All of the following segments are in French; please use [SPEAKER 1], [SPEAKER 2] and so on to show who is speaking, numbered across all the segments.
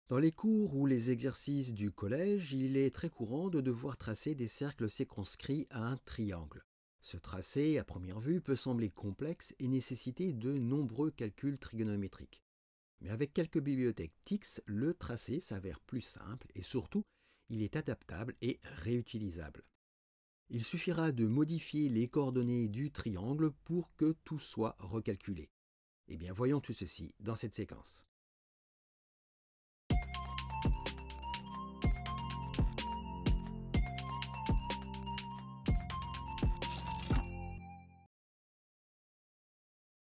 [SPEAKER 1] Dans les cours ou les exercices du collège, il est très courant de devoir tracer des cercles circonscrits à un triangle. Ce tracé, à première vue, peut sembler complexe et nécessiter de nombreux calculs trigonométriques. Mais avec quelques bibliothèques TIX, le tracé s'avère plus simple et surtout, il est adaptable et réutilisable. Il suffira de modifier les coordonnées du triangle pour que tout soit recalculé. Eh bien, voyons tout ceci dans cette séquence.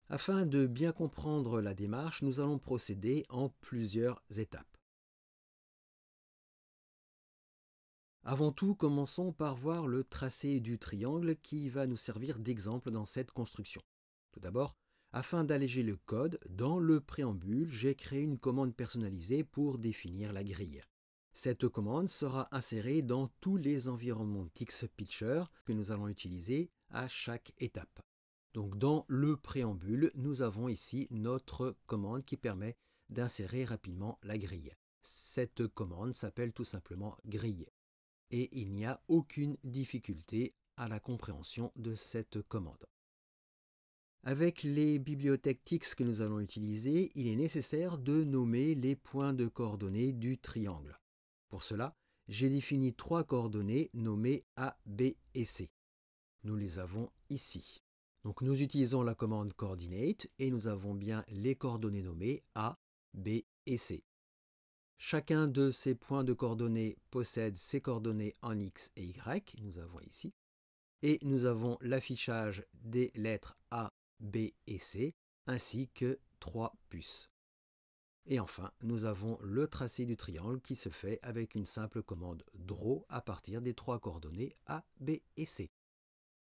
[SPEAKER 1] Afin de bien comprendre la démarche, nous allons procéder en plusieurs étapes. Avant tout, commençons par voir le tracé du triangle qui va nous servir d'exemple dans cette construction. Tout d'abord, afin d'alléger le code, dans le préambule, j'ai créé une commande personnalisée pour définir la grille. Cette commande sera insérée dans tous les environnements TIXPitcher que nous allons utiliser à chaque étape. Donc dans le préambule, nous avons ici notre commande qui permet d'insérer rapidement la grille. Cette commande s'appelle tout simplement grille. Et il n'y a aucune difficulté à la compréhension de cette commande. Avec les bibliothèques TIX que nous allons utiliser, il est nécessaire de nommer les points de coordonnées du triangle. Pour cela, j'ai défini 3 coordonnées nommées A, B et C. Nous les avons ici. Donc nous utilisons la commande coordinate et nous avons bien les coordonnées nommées A, B et C. Chacun de ces points de coordonnées possède ses coordonnées en X et Y, nous avons ici. Et nous avons l'affichage des lettres A, B et C, ainsi que 3 puces. Et enfin, nous avons le tracé du triangle qui se fait avec une simple commande draw à partir des 3 coordonnées A, B et C.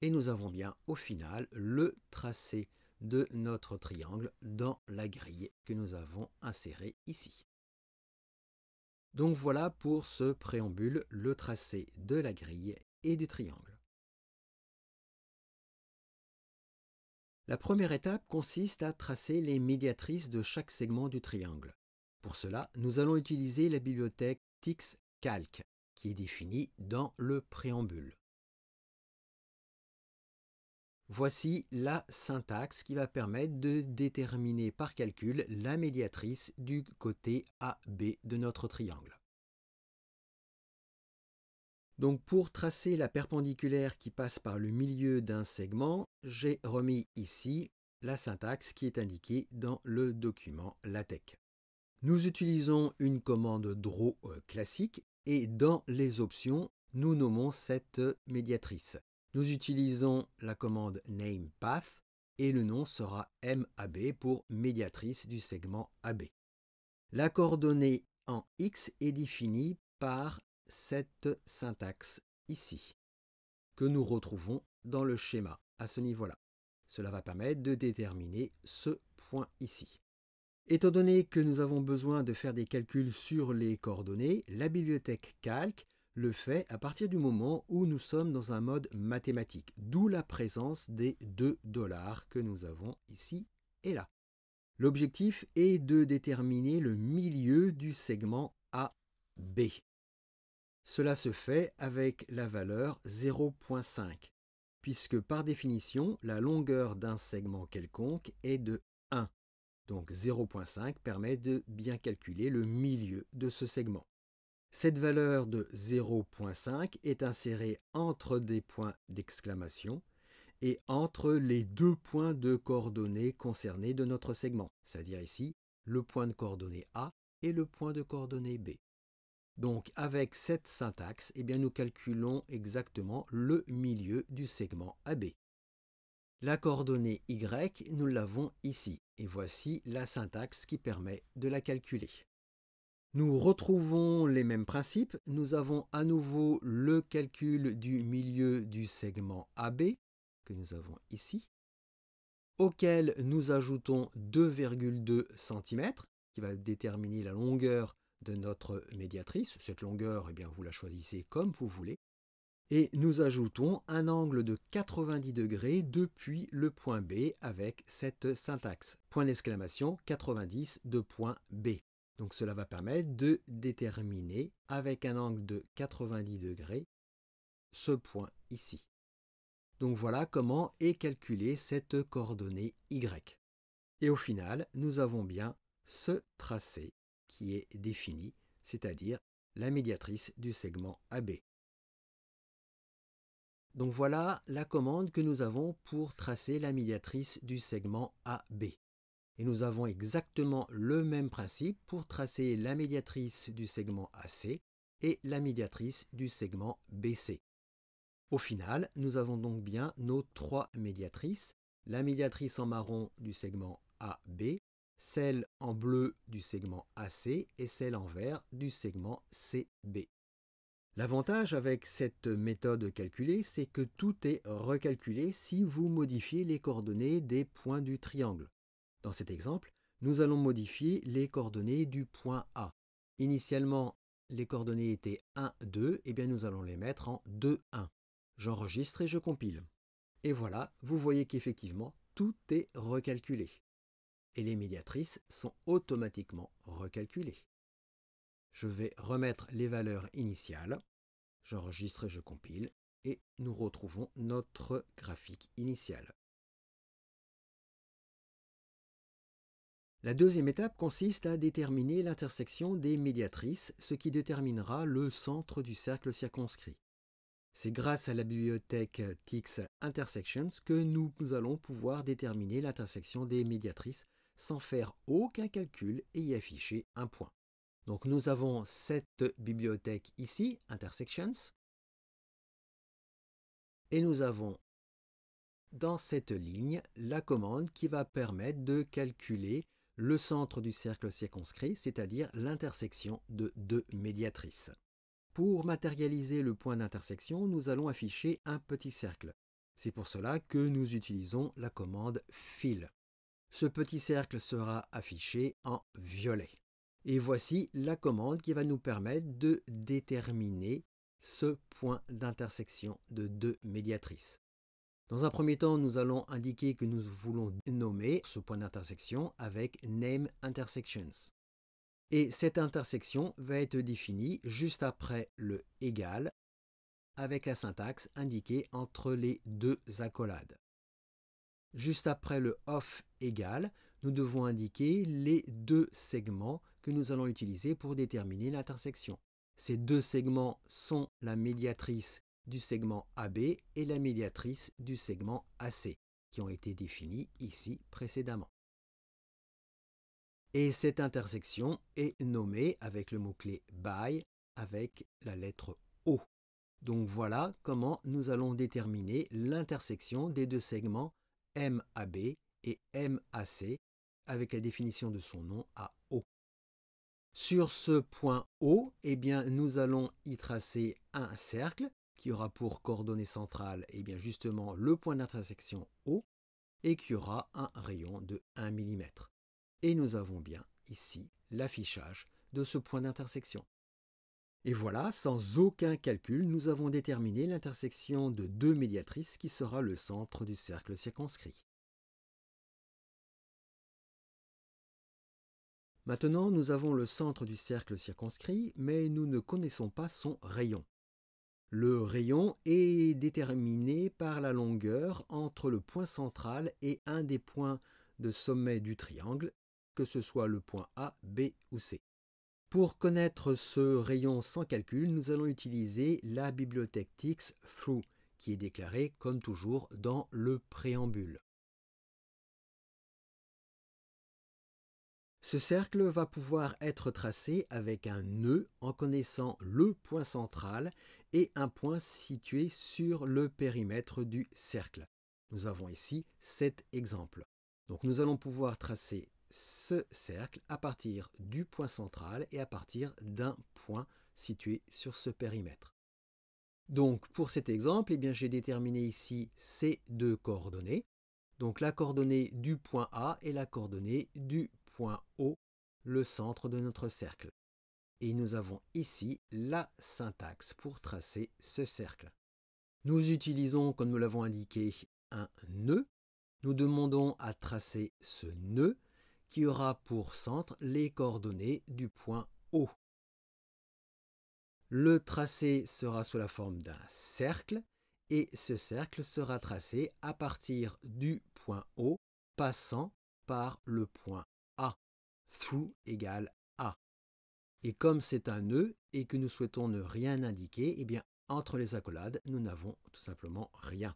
[SPEAKER 1] Et nous avons bien au final le tracé de notre triangle dans la grille que nous avons insérée ici. Donc voilà pour ce préambule, le tracé de la grille et du triangle. La première étape consiste à tracer les médiatrices de chaque segment du triangle. Pour cela, nous allons utiliser la bibliothèque TIXCalc qui est définie dans le préambule. Voici la syntaxe qui va permettre de déterminer par calcul la médiatrice du côté AB de notre triangle. Donc pour tracer la perpendiculaire qui passe par le milieu d'un segment, j'ai remis ici la syntaxe qui est indiquée dans le document LaTeX. Nous utilisons une commande draw classique et dans les options, nous nommons cette médiatrice. Nous utilisons la commande namePath et le nom sera MAB pour médiatrice du segment AB. La coordonnée en X est définie par cette syntaxe ici, que nous retrouvons dans le schéma à ce niveau-là. Cela va permettre de déterminer ce point ici. Étant donné que nous avons besoin de faire des calculs sur les coordonnées, la bibliothèque Calc le fait à partir du moment où nous sommes dans un mode mathématique, d'où la présence des $, que nous avons ici et là. L'objectif est de déterminer le milieu du segment AB. Cela se fait avec la valeur 0,5, puisque par définition, la longueur d'un segment quelconque est de 1. Donc 0,5 permet de bien calculer le milieu de ce segment. Cette valeur de 0,5 est insérée entre des points d'exclamation et entre les 2 points de coordonnées concernés de notre segment, c'est-à-dire ici le point de coordonnée A et le point de coordonnée B. Donc avec cette syntaxe, eh bien, nous calculons exactement le milieu du segment AB. La coordonnée Y, nous l'avons ici, et voici la syntaxe qui permet de la calculer. Nous retrouvons les mêmes principes, nous avons à nouveau le calcul du milieu du segment AB, que nous avons ici, auquel nous ajoutons 2,2 cm, qui va déterminer la longueur de notre médiatrice. Cette longueur, eh bien, vous la choisissez comme vous voulez. Et nous ajoutons un angle de 90 degrés depuis le point B avec cette syntaxe. Point d'exclamation 90 de point B. Donc cela va permettre de déterminer avec un angle de 90 degrés ce point ici. Donc voilà comment est calculée cette coordonnée Y. Et au final, nous avons bien ce tracé qui est défini, c'est-à-dire la médiatrice du segment AB. Donc voilà la commande que nous avons pour tracer la médiatrice du segment AB. Et nous avons exactement le même principe pour tracer la médiatrice du segment AC et la médiatrice du segment BC. Au final, nous avons donc bien nos trois médiatrices, la médiatrice en marron du segment AB, celle en bleu du segment AC et celle en vert du segment CB. L'avantage avec cette méthode calculée, c'est que tout est recalculé si vous modifiez les coordonnées des points du triangle. Dans cet exemple, nous allons modifier les coordonnées du point A. Initialement, les coordonnées étaient 1, 2, et bien nous allons les mettre en 2, 1. J'enregistre et je compile. Et voilà, vous voyez qu'effectivement, tout est recalculé. Et les médiatrices sont automatiquement recalculées. Je vais remettre les valeurs initiales. J'enregistre et je compile. Et nous retrouvons notre graphique initial. La deuxième étape consiste à déterminer l'intersection des médiatrices, ce qui déterminera le centre du cercle circonscrit. C'est grâce à la bibliothèque TIX Intersections que nous allons pouvoir déterminer l'intersection des médiatrices sans faire aucun calcul et y afficher un point. Donc nous avons cette bibliothèque ici, Intersections, et nous avons dans cette ligne la commande qui va permettre de calculer le centre du cercle circonscrit, c'est-à-dire l'intersection de deux médiatrices. Pour matérialiser le point d'intersection, nous allons afficher un petit cercle. C'est pour cela que nous utilisons la commande fill. Ce petit cercle sera affiché en violet. Et voici la commande qui va nous permettre de déterminer ce point d'intersection de deux médiatrices. Dans un premier temps, nous allons indiquer que nous voulons nommer ce point d'intersection avec Name Intersections. Et cette intersection va être définie juste après le égal avec la syntaxe indiquée entre les deux accolades. Juste après le off égal, nous devons indiquer les deux segments que nous allons utiliser pour déterminer l'intersection. Ces deux segments sont la médiatrice du segment AB et la médiatrice du segment AC, qui ont été définis ici précédemment. Et cette intersection est nommée avec le mot-clé by avec la lettre O. Donc voilà comment nous allons déterminer l'intersection des deux segments MAB et MAC avec la définition de son nom à O. Sur ce point O, eh bien, nous allons y tracer un cercle qui aura pour coordonnée centrale justement le point d'intersection O et qui aura un rayon de 1 mm. Et nous avons bien ici l'affichage de ce point d'intersection. Et voilà, sans aucun calcul, nous avons déterminé l'intersection de deux médiatrices qui sera le centre du cercle circonscrit. Maintenant, nous avons le centre du cercle circonscrit, mais nous ne connaissons pas son rayon. Le rayon est déterminé par la longueur entre le point central et un des points de sommet du triangle, que ce soit le point A, B ou C. Pour connaître ce rayon sans calcul, nous allons utiliser la bibliothèque TIX Through, qui est déclarée comme toujours dans le préambule. Ce cercle va pouvoir être tracé avec un nœud en connaissant le point central et un point situé sur le périmètre du cercle. Nous avons ici cet exemple. Donc nous allons pouvoir tracer ce cercle à partir du point central et à partir d'un point situé sur ce périmètre. Donc pour cet exemple, j'ai déterminé ici ces deux coordonnées. Donc la coordonnée du point A et la coordonnée du point O, le centre de notre cercle. Et nous avons ici la syntaxe pour tracer ce cercle. Nous utilisons, comme nous l'avons indiqué, un nœud. Nous demandons à tracer ce nœud qui aura pour centre les coordonnées du point O. Le tracé sera sous la forme d'un cercle et ce cercle sera tracé à partir du point O passant par le point A. Through égale A. Et comme c'est un nœud et que nous souhaitons ne rien indiquer, eh bien entre les accolades, nous n'avons tout simplement rien.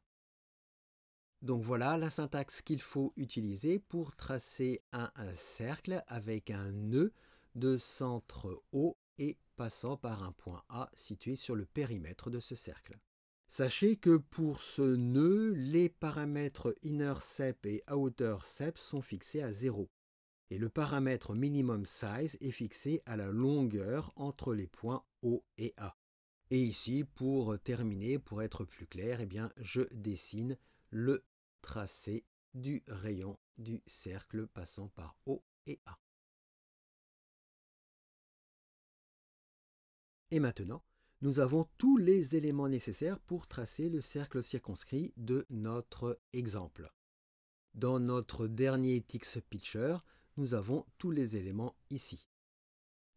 [SPEAKER 1] Donc voilà la syntaxe qu'il faut utiliser pour tracer un cercle avec un nœud de centre O et passant par un point A situé sur le périmètre de ce cercle. Sachez que pour ce nœud, les paramètres inner_sep et outer_sep sont fixés à 0. Et le paramètre minimum size est fixé à la longueur entre les points O et A. Et ici, pour terminer, pour être plus clair, eh bien, je dessine le tracé du rayon du cercle passant par O et A. Et maintenant, nous avons tous les éléments nécessaires pour tracer le cercle circonscrit de notre exemple. Dans notre dernier Tix Picture, nous avons tous les éléments ici.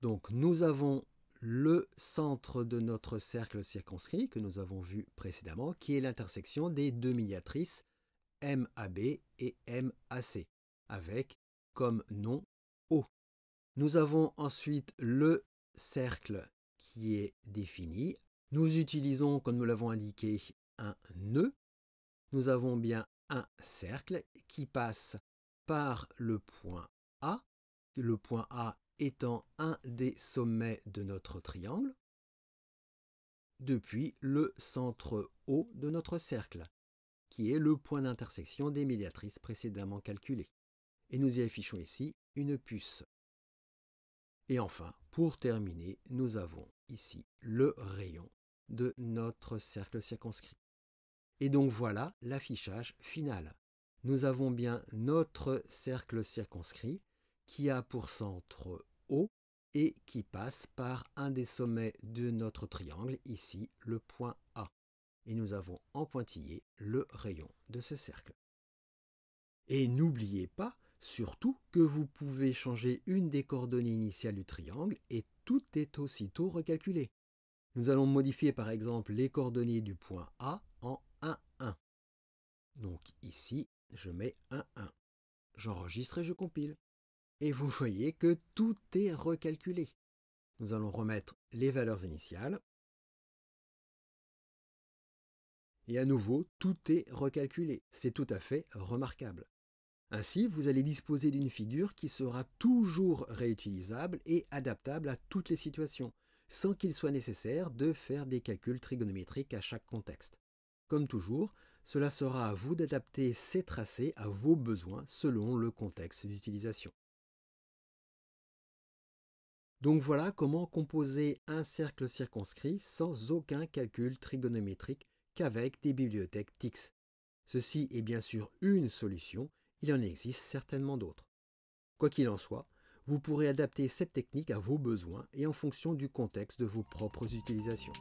[SPEAKER 1] Donc nous avons le centre de notre cercle circonscrit que nous avons vu précédemment, qui est l'intersection des deux médiatrices MAB et MAC, avec comme nom O. Nous avons ensuite le cercle qui est défini. Nous utilisons, comme nous l'avons indiqué, un nœud. Nous avons bien un cercle qui passe par le point A, le point A étant un des sommets de notre triangle, depuis le centre O de notre cercle, qui est le point d'intersection des médiatrices précédemment calculées. Et nous y affichons ici une puce. Et enfin, pour terminer, nous avons ici le rayon de notre cercle circonscrit. Et donc voilà l'affichage final. Nous avons bien notre cercle circonscrit qui a pour centre O et qui passe par un des sommets de notre triangle, ici le point A. Et nous avons en pointillé le rayon de ce cercle. Et n'oubliez pas, surtout, que vous pouvez changer une des coordonnées initiales du triangle et tout est aussitôt recalculé. Nous allons modifier par exemple les coordonnées du point A en 1, 1. Donc ici, je mets 1, 1. J'enregistre et je compile. Et vous voyez que tout est recalculé. Nous allons remettre les valeurs initiales. Et à nouveau, tout est recalculé. C'est tout à fait remarquable. Ainsi, vous allez disposer d'une figure qui sera toujours réutilisable et adaptable à toutes les situations, sans qu'il soit nécessaire de faire des calculs trigonométriques à chaque contexte. Comme toujours, cela sera à vous d'adapter ces tracés à vos besoins selon le contexte d'utilisation. Donc voilà comment composer un cercle circonscrit sans aucun calcul trigonométrique qu'avec des bibliothèques TIX. Ceci est bien sûr une solution, il en existe certainement d'autres. Quoi qu'il en soit, vous pourrez adapter cette technique à vos besoins et en fonction du contexte de vos propres utilisations.